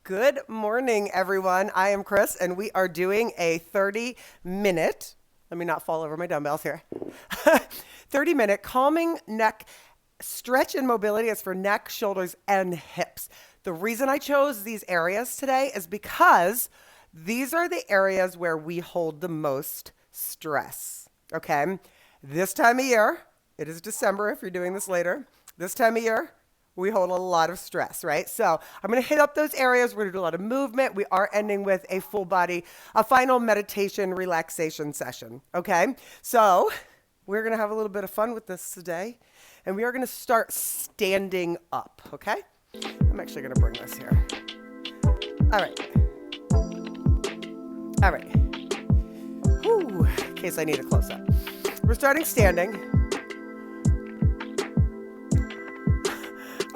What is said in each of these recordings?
Good morning, everyone. I am Chris, and we are doing a 30-minute, let me not fall over my dumbbells here, 30-minute calming neck stretch and mobility. It's for neck, shoulders, and hips. The reason I chose these areas today is because these are the areas where we hold the most stress, okay? This time of year, it is December if you're doing this later, this time of year, we hold a lot of stress, right? So I'm going to hit up those areas. We're going to do a lot of movement. We are ending with a full body, a final meditation relaxation session, okay? So we're going to have a little bit of fun with this today, and we are going to start standing up, okay? I'm actually going to bring this here. All right. All right. Whew, in case I need a close-up. We're starting standing.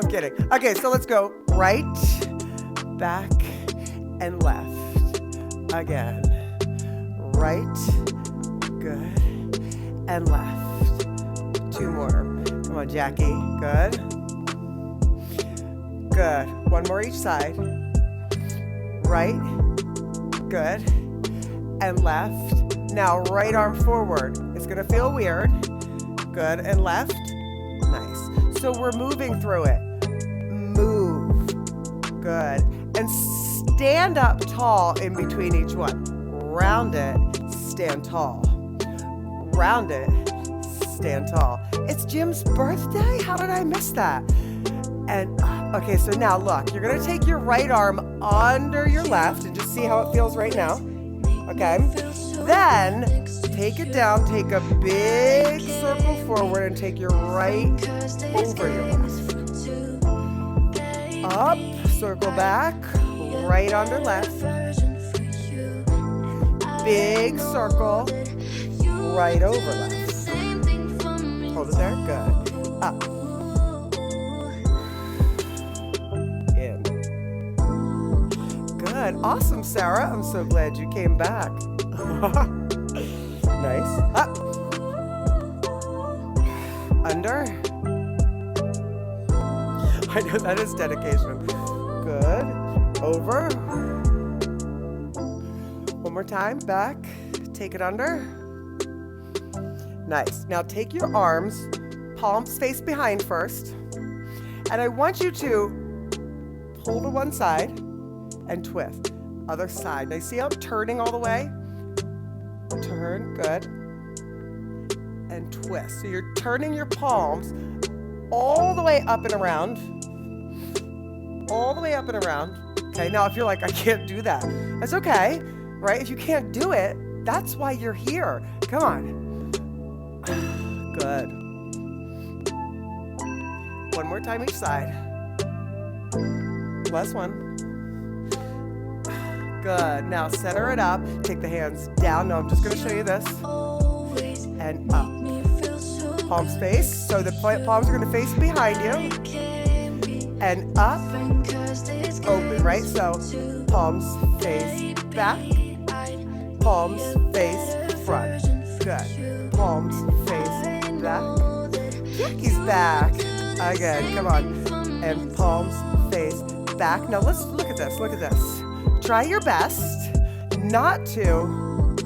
I'm kidding. Okay, so let's go right, back, and left. Again. Right, good, and left. Two more. Come on, Jackie. Good. Good. One more each side. Right, good, and left. Now, right arm forward. It's going to feel weird. Good, and left. Nice. So we're moving through it. Move. Good. And stand up tall in between each one. Round it, stand tall. Round it, stand tall. It's Jim's birthday? How did I miss that? And, okay, so now look, you're going to take your right arm under your left and just see how it feels right now. Okay? Then, take it down, take a big circle forward and take your right over your left. Up, circle back, right under left. Big circle, right over left. Hold it there, good. Up. In. Good, awesome, Sarah. I'm so glad you came back. Nice. Up. Under. I know that is dedication. Good. Over. One more time. Back. Take it under. Nice. Now take your arms, palms face behind first. And I want you to pull to one side and twist. Other side. Now you see how I'm turning all the way? Turn, good, and twist. So you're turning your palms all the way up and around, all the way up and around. Okay, now if you're like, I can't do that, that's okay, right? If you can't do it, that's why you're here. Come on. Good. One more time each side. Last one. Good. Now center it up. Take the hands down. No, I'm just going to show you this. And up. Palms face. So the palms are going to face behind you. And up. Open, right? So palms face back. Palms face front. Good. Palms face back. Jackie's back. Again. Come on. And palms face back. Now let's look at this. Look at this. Try your best not to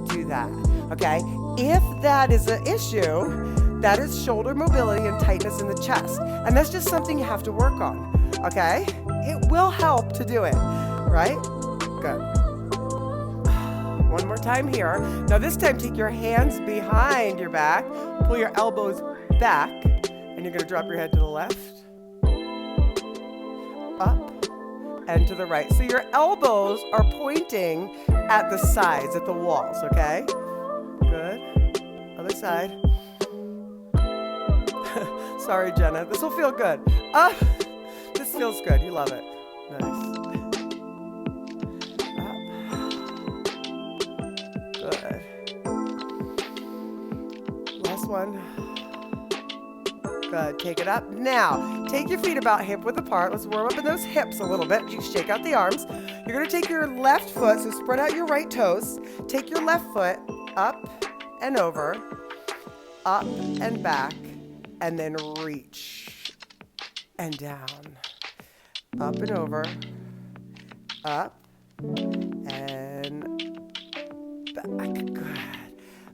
do that, okay? If that is an issue, that is shoulder mobility and tightness in the chest. And that's just something you have to work on, okay? It will help to do it, right? Good. One more time here. Now this time, take your hands behind your back, pull your elbows back, and you're gonna drop your head to the left, up, and to the right. So your elbows are pointing at the sides, at the walls, okay? Good. Other side. Sorry, Jenna. This will feel good. This feels good. You love it. Nice. Up. Good. Last one. Good. Take it up. Now, take your feet about hip width apart. Let's warm up in those hips a little bit. You shake out the arms. You're going to take your left foot, so spread out your right toes. Take your left foot up and over, up and back, and then reach and down, up and over, up, and back. Good.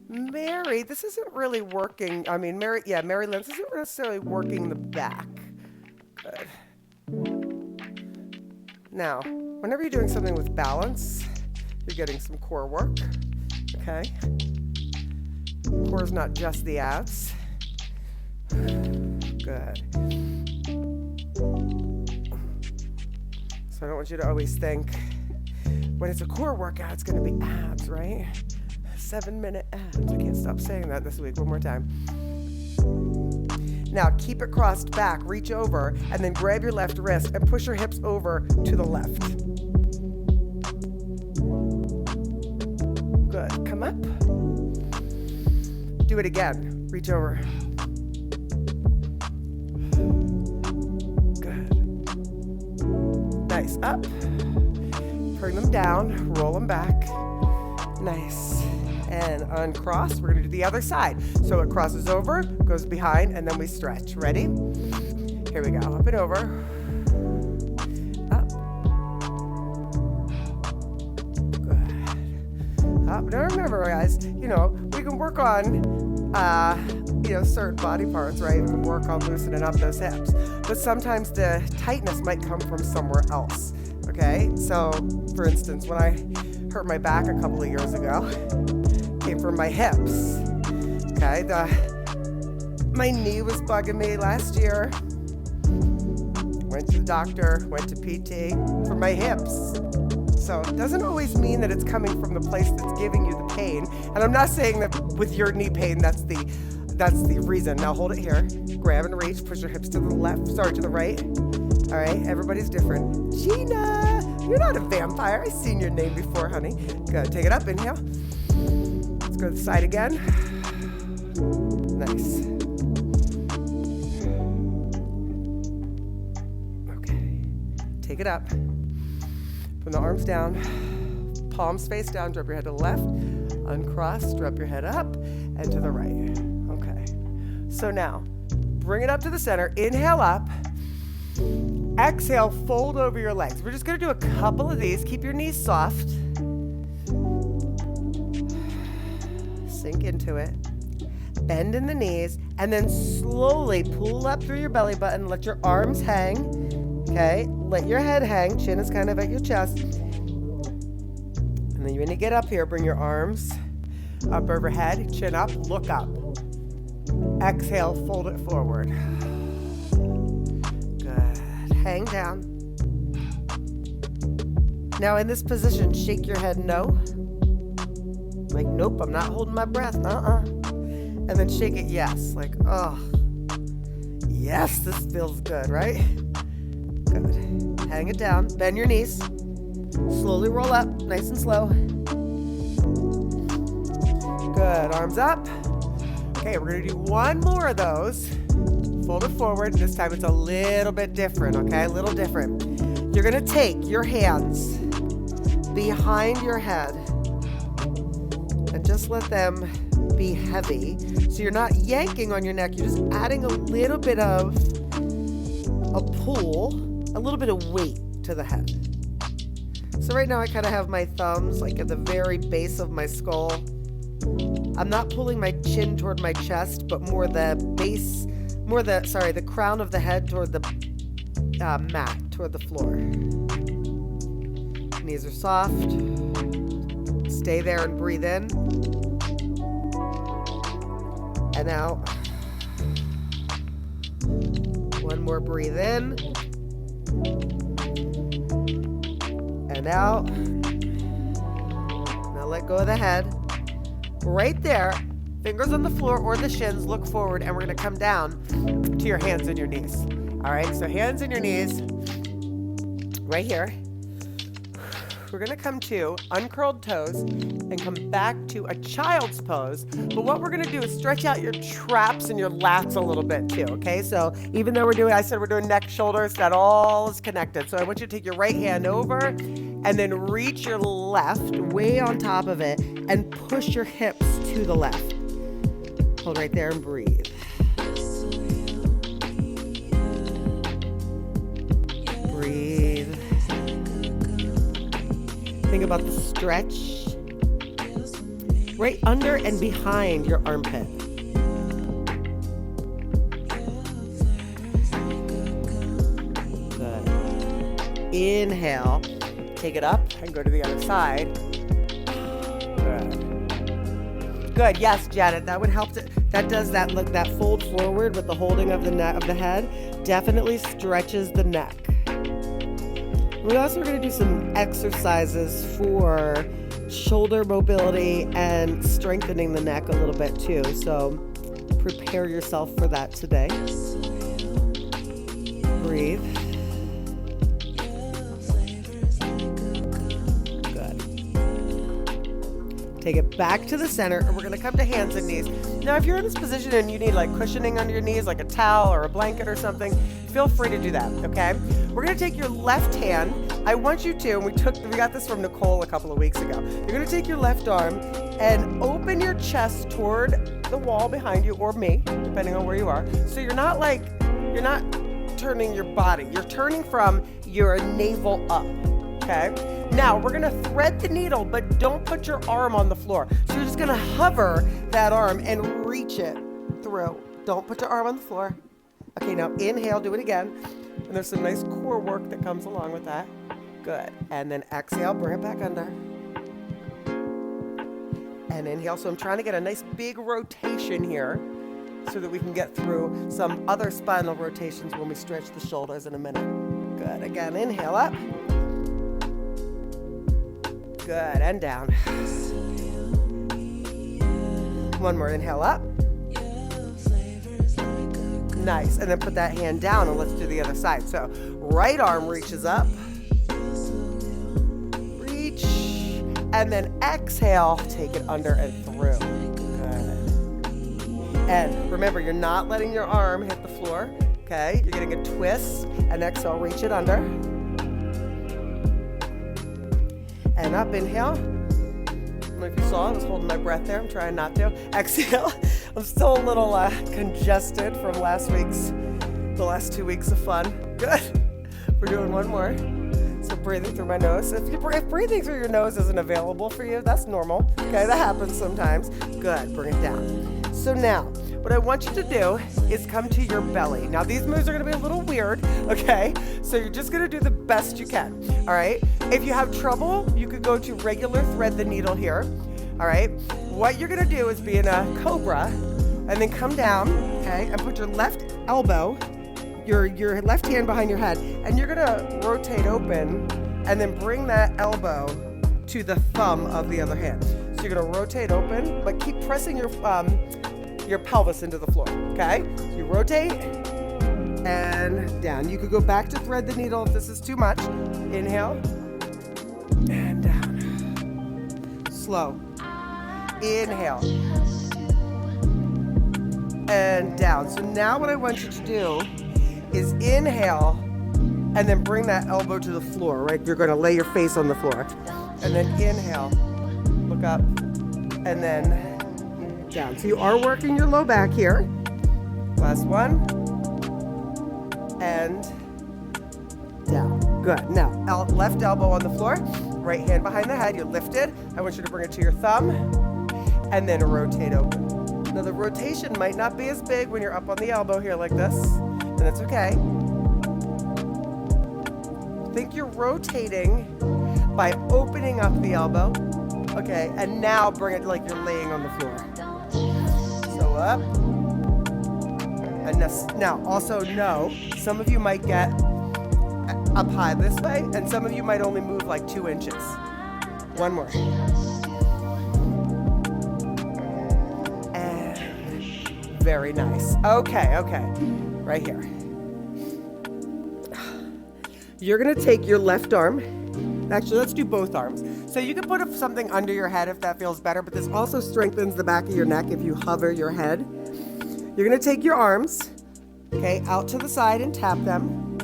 Mary, this isn't really working. I mean, Mary Lynn, this isn't necessarily working the back. Good. Now, whenever you're doing something with balance, you're getting some core work, okay? Core is not just the abs. Good. So I don't want you to always think, when it's a core workout, it's going to be abs, right? 7-minute abs. I can't stop saying that this week. One more time. Now, keep it crossed back, reach over, and then grab your left wrist and push your hips over to the left. Good. Come up. Do it again. Reach over. Good. Nice. Up. Bring them down. Roll them back. Nice. And uncross. We're going to do the other side. So it crosses over, goes behind, and then we stretch. Ready? Here we go. Up and over. Up. Good. Up. Now remember, guys, we can work on, certain body parts, right? We can work on loosening up those hips. But sometimes the tightness might come from somewhere else. Okay? So, for instance, when I hurt my back a couple of years ago, came from my hips. Okay, my knee was bugging me last year. Went to the doctor, went to PT for my hips. So it doesn't always mean that it's coming from the place that's giving you the pain. And I'm not saying that with your knee pain, that's the reason. Now hold it here. Grab and reach, push your hips to the right. All right, everybody's different. Gina, you're not a vampire. I've seen your name before, honey. Good, take it up, inhale. Let's go to the side again. Nice. Okay. Take it up. From the arms down. Palms face down. Drop your head to the left. Uncross. Drop your head up and to the right. Okay. So now, bring it up to the center. Inhale up. Exhale, fold over your legs. We're just going to do a couple of these. Keep your knees soft. Sink into it. Bend in the knees, and then slowly pull up through your belly button. Let your arms hang. Okay? Let your head hang. Chin is kind of at your chest. And then when you get up here, bring your arms up overhead, chin up, look up. Exhale, fold it forward. Good. Hang down. Now in this position, shake your head no. Like, nope, I'm not holding my breath. And then shake it yes. Like, oh, yes, this feels good, right? Good. Hang it down. Bend your knees. Slowly roll up, nice and slow. Good. Arms up. Okay, we're going to do one more of those. Fold it forward. And this time it's a little bit different, okay? A little different. You're going to take your hands behind your head and just let them be heavy. So you're not yanking on your neck. You're just adding a little bit of a pull, a little bit of weight to the head. So right now I kind of have my thumbs like at the very base of my skull. I'm not pulling my chin toward my chest, but more the crown of the head toward the mat, toward the floor. Knees are soft. Stay there and breathe in. And out. One more breathe in. And out. Now let go of the head. Right there, fingers on the floor or the shins, look forward, and we're going to come down to your hands and your knees. All right, so hands and your knees right here. We're going to come to uncurled toes and come back to a child's pose. But what we're going to do is stretch out your traps and your lats a little bit too, okay? So even though we're doing neck, shoulders, that all is connected. So I want you to take your right hand over and then reach your left way on top of it and push your hips to the left. Hold right there and breathe. Breathe. Think about the stretch right under and behind your armpit. Good. Inhale, take it up and go to the other side. Good. Yes, Janet, that would help. That does that. Look, that fold forward with the holding of the neck of the head definitely stretches the neck. We also are going to do some exercises for shoulder mobility and strengthening the neck a little bit too. So prepare yourself for that today. Breathe. Take it back to the center, and we're going to come to hands and knees. Now, if you're in this position and you need like cushioning under your knees, like a towel or a blanket or something, feel free to do that, okay? We're going to take your left hand. I want you to, and we got this from Nicole a couple of weeks ago. You're going to take your left arm and open your chest toward the wall behind you, or me, depending on where you are. So you're not turning your body. You're turning from your navel up, okay? Now, we're gonna thread the needle, but don't put your arm on the floor. So you're just gonna hover that arm and reach it through. Don't put your arm on the floor. Okay, now inhale, do it again. And there's some nice core work that comes along with that. Good. And then exhale, bring it back under. And inhale. So I'm trying to get a nice big rotation here so that we can get through some other spinal rotations when we stretch the shoulders in a minute. Good. Again, inhale up. Good, and down. One more, inhale up. Nice, and then put that hand down and let's do the other side. So right arm reaches up. Reach, and then exhale, take it under and through. Good. And remember, you're not letting your arm hit the floor, okay? You're getting a twist, and exhale, reach it under. And up, inhale. I don't know if you saw, I was holding my breath there. I'm trying not to. Exhale. I'm still a little congested from the last 2 weeks of fun. Good. We're doing one more. So breathing through my nose. If breathing through your nose isn't available for you, that's normal. Okay, that happens sometimes. Good, bring it down. So now, what I want you to do is come to your belly. Now, these moves are gonna be a little weird, okay? So you're just gonna do the best you can, all right? If you have trouble, you could go to regular thread the needle here, all right? What you're gonna do is be in a cobra and then come down, okay? And put your left elbow, your left hand behind your head, and you're gonna rotate open and then bring that elbow to the thumb of the other hand. So you're gonna rotate open, but keep pressing your pelvis into the floor, okay? So you rotate and down. You could go back to thread the needle if this is too much. Inhale and down. Slow. Inhale and down. So now what I want you to do is inhale and then bring that elbow to the floor, right? You're gonna lay your face on the floor. And then inhale, look up, and then down. So you are working your low back here. Last one. And down. Good. Now, left elbow on the floor, right hand behind the head. You're lifted. I want you to bring it to your thumb and then rotate open. Now, the rotation might not be as big when you're up on the elbow here like this, and that's okay. Think you're rotating by opening up the elbow, okay? And now bring it like you're laying on the floor. So up. And now, also know, some of you might get up high this way, and some of you might only move like 2 inches. One more. And very nice. Okay. Right here. You're gonna take your left arm. Actually, let's do both arms. So you can put something under your head if that feels better, but this also strengthens the back of your neck if you hover your head. You're gonna take your arms, okay, out to the side and tap them.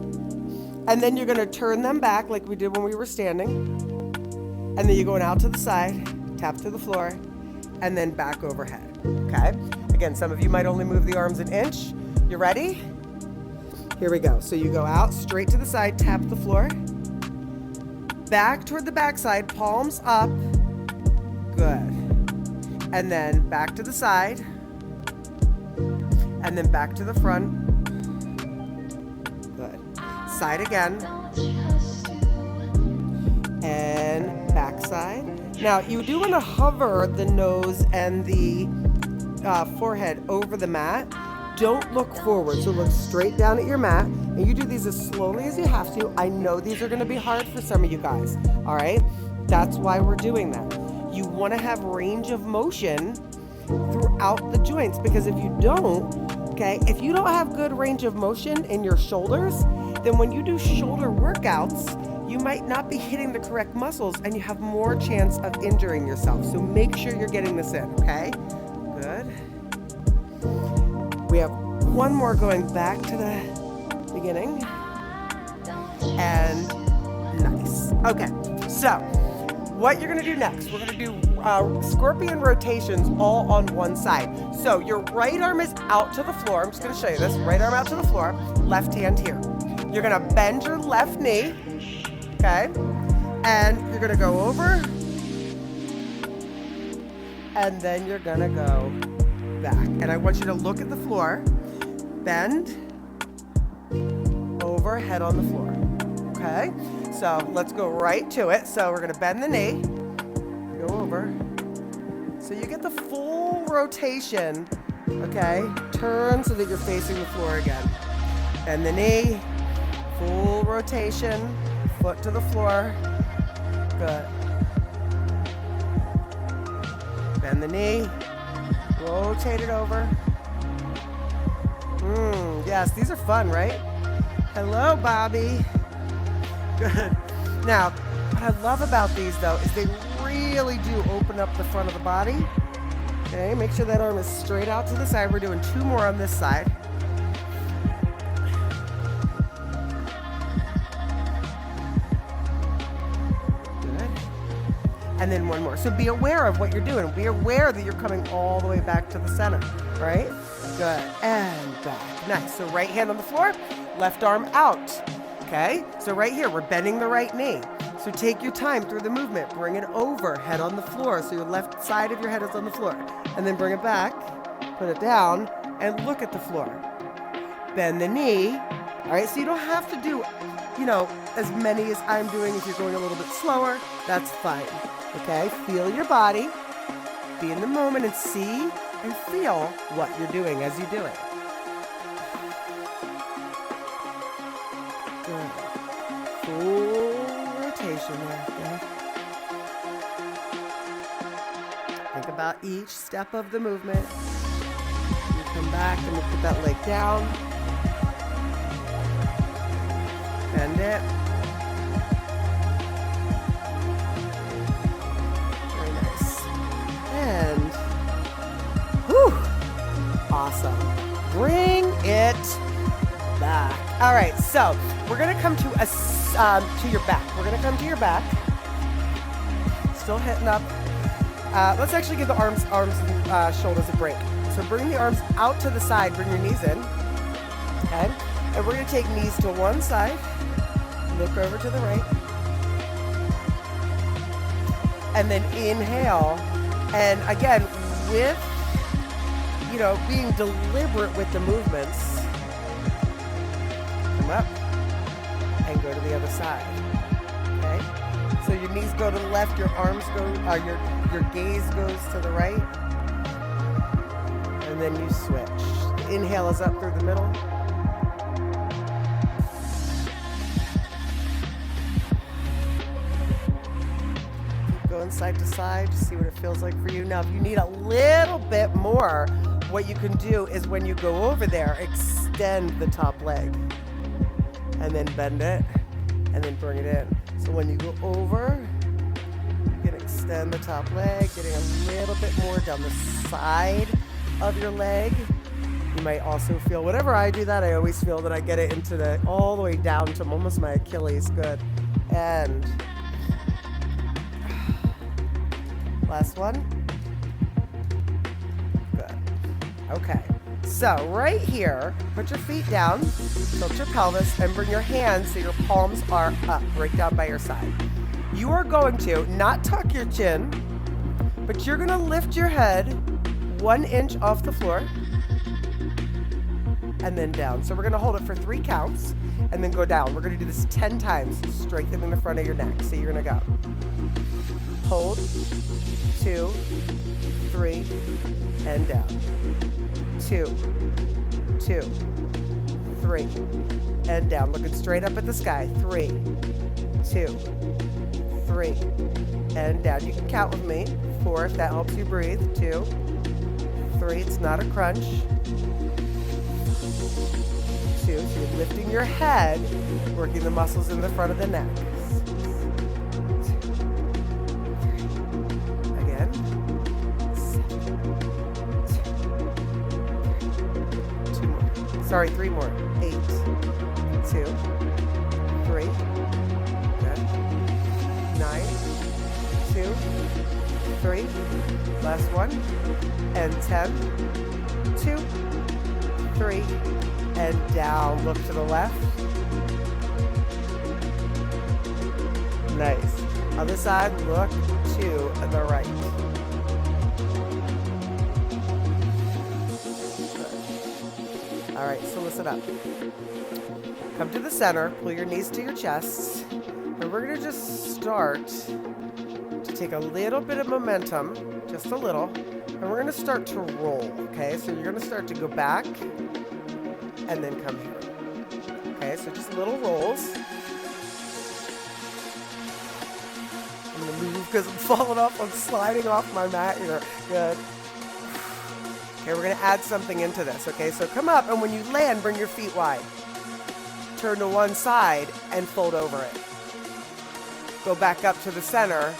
And then you're gonna turn them back like we did when we were standing. And then you're going out to the side, tap to the floor, and then back overhead, okay? Again, some of you might only move the arms an inch. You ready? Here we go. So you go out, straight to the side, tap the floor, back toward the backside, palms up. Good. And then back to the side. And then back to the front. Good. Side again. And back side. Now, you do want to hover the nose and the forehead over the mat. Don't look forward, so look straight down at your mat, and you do these as slowly as you have to. I know these are going to be hard for some of you guys, all right? That's why we're doing that. You want to have range of motion throughout the joints, because if you don't, okay, if you don't have good range of motion in your shoulders, then when you do shoulder workouts, you might not be hitting the correct muscles, and you have more chance of injuring yourself. So make sure you're getting this in, okay? Good. We have one more going back to the beginning. And nice. Okay, so what you're gonna do next, we're gonna do scorpion rotations all on one side. So your right arm is out to the floor. I'm just gonna show you this. Right arm out to the floor, left hand here. You're gonna bend your left knee, okay? And you're gonna go over, and then you're gonna go back. And I want you to look at the floor, bend, over, head on the floor, okay? So let's go right to it. So we're gonna bend the knee, go over. So you get the full rotation, okay? Turn so that you're facing the floor again. Bend the knee, full rotation, foot to the floor, good. Bend the knee, rotate it over. Yes, these are fun, right? Hello, Bobby. Good. Now, what I love about these, though, is they really do open up the front of the body. Okay, make sure that arm is straight out to the side. We're doing 2 more on this side. And then 1 more. So be aware of what you're doing. Be aware that you're coming all the way back to the center, right? Good, and back. Nice, so right hand on the floor, left arm out, okay? So right here, we're bending the right knee. So take your time through the movement. Bring it over, head on the floor. So your left side of your head is on the floor. And then bring it back, put it down, and look at the floor. Bend the knee, all right? So you don't have to do, as many as I'm doing. If you're going a little bit slower, that's fine. Okay, feel your body, be in the moment, and see and feel what you're doing as you do it. Good. Full rotation there. Good. Think about each step of the movement. You come back and we'll put that leg down. Bend it. And, whew, awesome. Bring it back. All right, so we're gonna come to your back. We're gonna come to your back. Still hitting up. Let's actually give the arms and shoulders a break. So bring the arms out to the side. Bring your knees in. Okay, and we're gonna take knees to one side. Look over to the right. And then inhale. And again, with, being deliberate with the movements, come up and go to the other side, okay? So your knees go to the left, your arms go, your gaze goes to the right, and then you switch. The inhale is up through the middle. Going side to side to see what it feels like for you. Now, if you need a little bit more, what you can do is when you go over there, extend the top leg and then bend it and then bring it in. So when you go over, you can extend the top leg, getting a little bit more down the side of your leg. You might also feel, whenever I do that, I always feel that I get it into all the way down to almost my Achilles. Good. And last one. Good. Okay. So right here, put your feet down, tilt your pelvis, and bring your hands so your palms are up, right down by your side. You are going to not tuck your chin, but you're gonna lift your head 1 inch off the floor and then down. So we're gonna hold it for 3 counts and then go down. We're gonna do this 10 times, strengthening the front of your neck. So you're gonna go. Hold, 2, 3, and down. 2, 2, 3, and down. Looking straight up at the sky. 3, 2, 3, and down. You can count with me. 4 if that helps you breathe. 2, 3, it's not a crunch. 2, so you're lifting your head, working the muscles in the front of the neck. Again. 2 more. Sorry, 3 more. 8, 2, 3. Good. 9, 2, 3. Last one. And 10, 2, 3, and down. Look to the left. Nice. Other side, look to the right. Good. All right, so listen up. Come to the center, pull your knees to your chest, and we're gonna just start to take a little bit of momentum, just a little, and we're gonna start to roll, okay? So you're gonna start to go back and then come here. Okay, so just little rolls. I'm gonna move because I'm falling off, I'm sliding off my mat here. Good. Okay, we're gonna add something into this, okay? So come up, and when you land, bring your feet wide. Turn to one side and fold over it. Go back up to the center,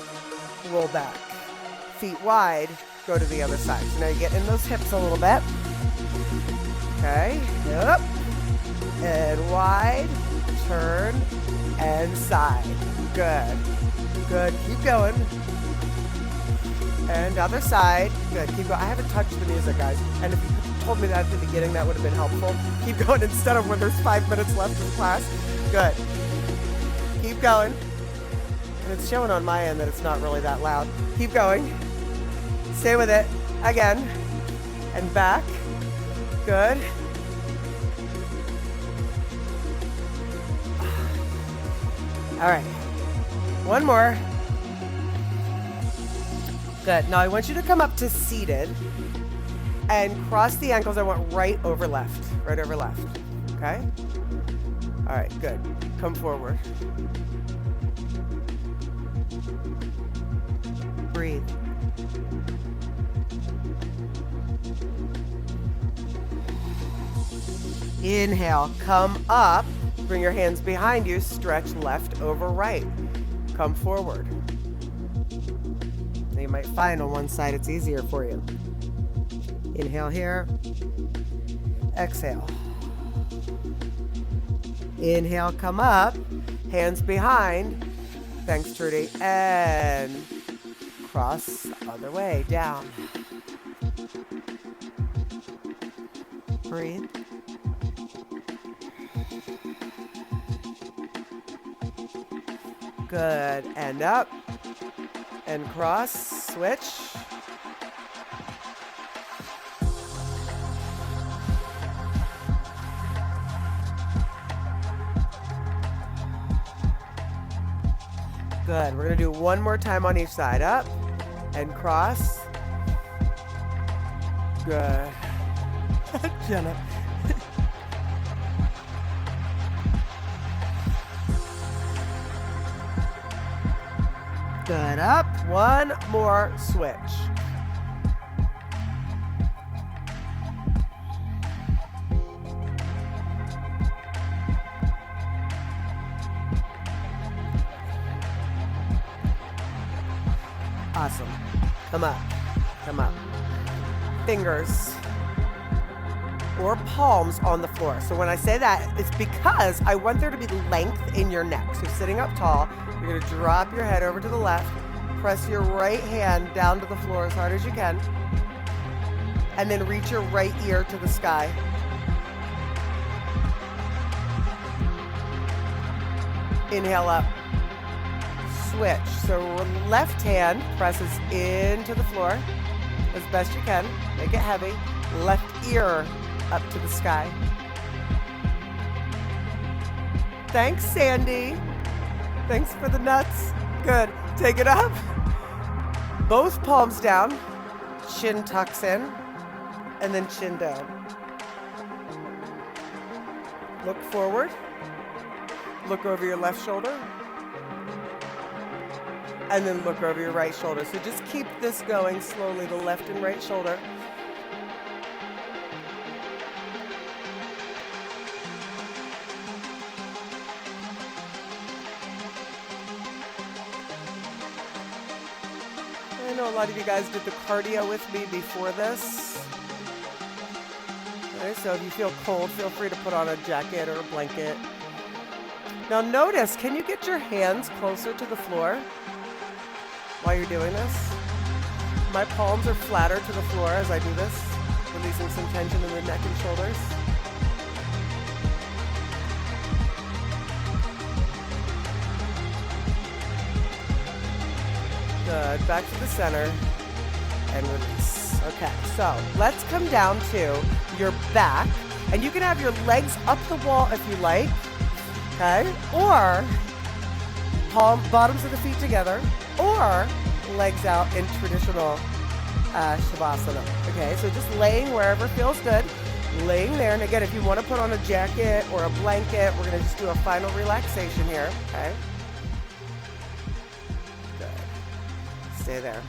roll back. Feet wide, go to the other side. So now you get in those hips a little bit. Okay, up, and wide, turn, and side. Good, good, keep going. And other side, good, keep going. I haven't touched the music, guys, and if you told me that at the beginning, that would have been helpful. Keep going instead of when there's 5 minutes left of class. Good, keep going. And it's showing on my end that it's not really that loud. Keep going, stay with it, again, and back. Good. All right. One more. Good. Now I want you to come up to seated and cross the ankles. I want right over left. Right over left. Okay? All right. Good. Come forward. Breathe. Inhale, come up, bring your hands behind you, stretch left over right. Come forward. Now you might find on one side it's easier for you. Inhale here, exhale. Inhale, come up, hands behind, thanks Trudy, and cross other way, down. Breathe. Good, and up, and cross, switch. Good, we're gonna do one more time on each side, up, and cross. Good. Jenna. Good, up, one more switch. Awesome, come up, come up. Fingers or palms on the floor. So when I say that, it's because I want there to be length in your neck. So sitting up tall, you're gonna drop your head over to the left, press your right hand down to the floor as hard as you can, and then reach your right ear to the sky. Inhale up, switch. So left hand presses into the floor as best you can. Make it heavy. Left ear up to the sky. Thanks, Sandy. Thanks for the nuts. Good. Take it up. Both palms down. Chin tucks in. And then chin down. Look forward. Look over your left shoulder. And then look over your right shoulder. So just keep this going slowly, the left and right shoulder. I know a lot of you guys did the cardio with me before this. Okay, so if you feel cold, feel free to put on a jacket or a blanket. Now notice, can you get your hands closer to the floor while you're doing this? My palms are flatter to the floor as I do this, releasing some tension in the neck and shoulders. Good. Back to the center and release. Okay, so let's come down to your back, and you can have your legs up the wall if you like, okay? Or bottoms of the feet together, or legs out in traditional Shavasana. Okay, so just laying wherever feels good, laying there. And again, if you want to put on a jacket or a blanket, we're going to just do a final relaxation here. Okay. Stay there.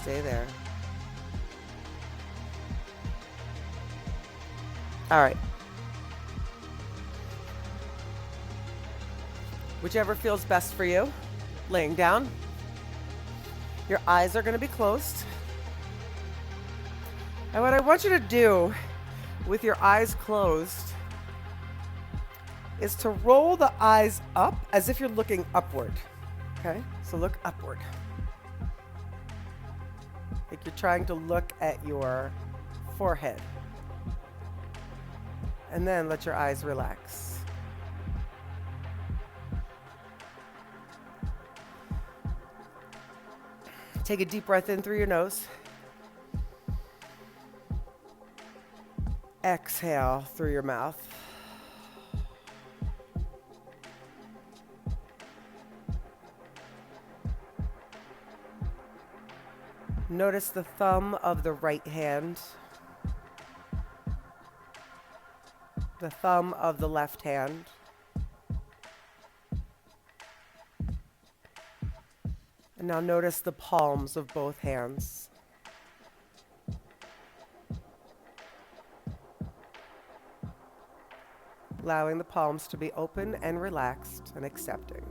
Stay there. All right. Whichever feels best for you. Laying down. Your eyes are going to be closed. And what I want you to do with your eyes closed is to roll the eyes up as if you're looking upward. Okay? So look upward. Like you're trying to look at your forehead. And then let your eyes relax. Take a deep breath in through your nose. Exhale through your mouth. Notice the thumb of the right hand, the thumb of the left hand. And now notice the palms of both hands. Allowing the palms to be open and relaxed and accepting.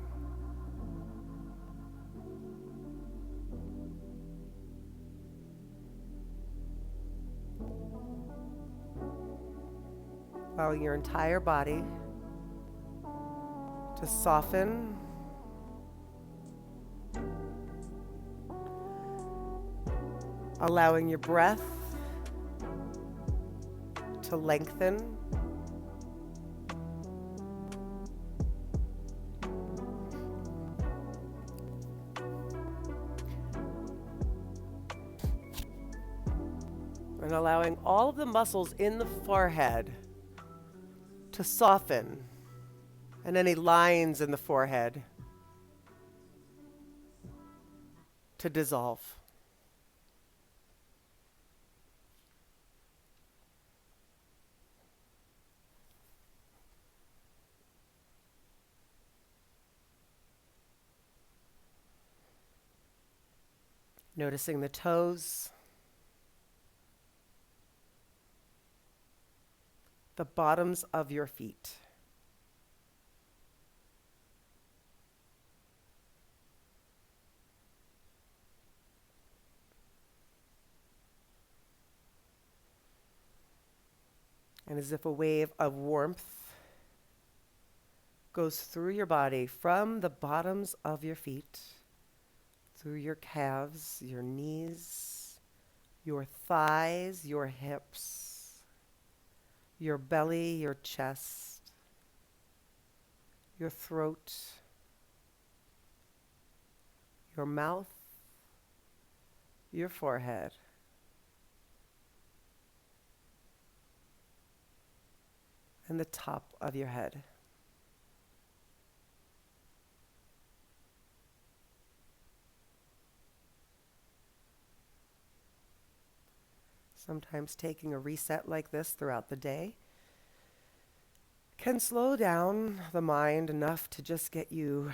Allowing your entire body to soften. Allowing your breath to lengthen. And allowing all of the muscles in the forehead to soften, and any lines in the forehead to dissolve. Noticing the toes, the bottoms of your feet. And as if a wave of warmth goes through your body from the bottoms of your feet, through your calves, your knees, your thighs, your hips, your belly, your chest, your throat, your mouth, your forehead, and the top of your head. Sometimes taking a reset like this throughout the day can slow down the mind enough to just get you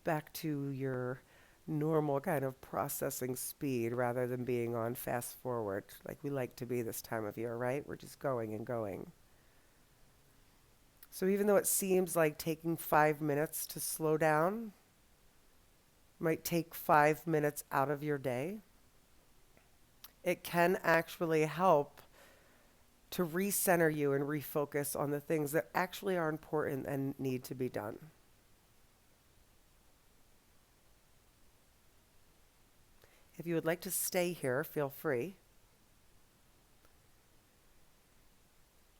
back to your normal kind of processing speed rather than being on fast forward like we like to be this time of year, right? We're just going and going. So even though it seems like taking 5 minutes to slow down might take 5 minutes out of your day, it can actually help to recenter you and refocus on the things that actually are important and need to be done. If you would like to stay here, feel free.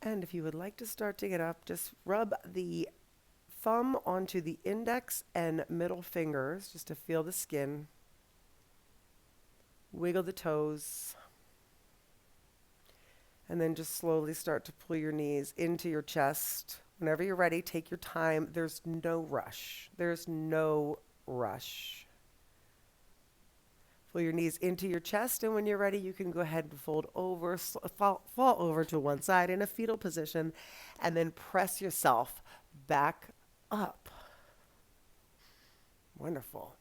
And if you would like to start to get up, just rub the thumb onto the index and middle fingers just to feel the skin. Wiggle the toes. And then just slowly start to pull your knees into your chest. Whenever you're ready, take your time. There's no rush. There's no rush. Pull your knees into your chest, and when you're ready, you can go ahead and fold over, fall over to one side in a fetal position, and then press yourself back up. Wonderful.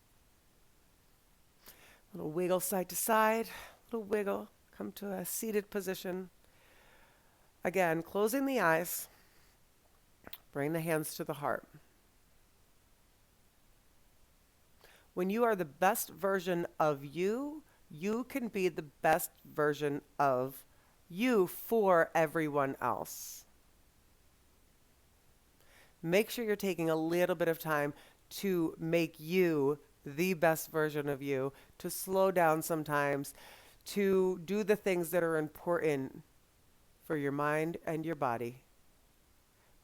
Little wiggle side to side, little wiggle, come to a seated position. Again, closing the eyes, bring the hands to the heart. When you are the best version of you, you can be the best version of you for everyone else. Make sure you're taking a little bit of time to make you the best version of you, to slow down sometimes, to do the things that are important for your mind and your body.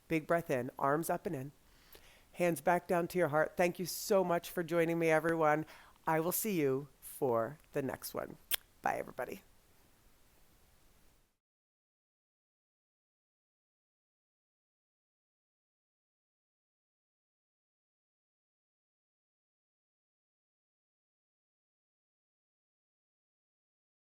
Big breath in, arms up and in. Hands back down to your heart. Thank you so much for joining me, everyone. I will see you for the next one. Bye, everybody.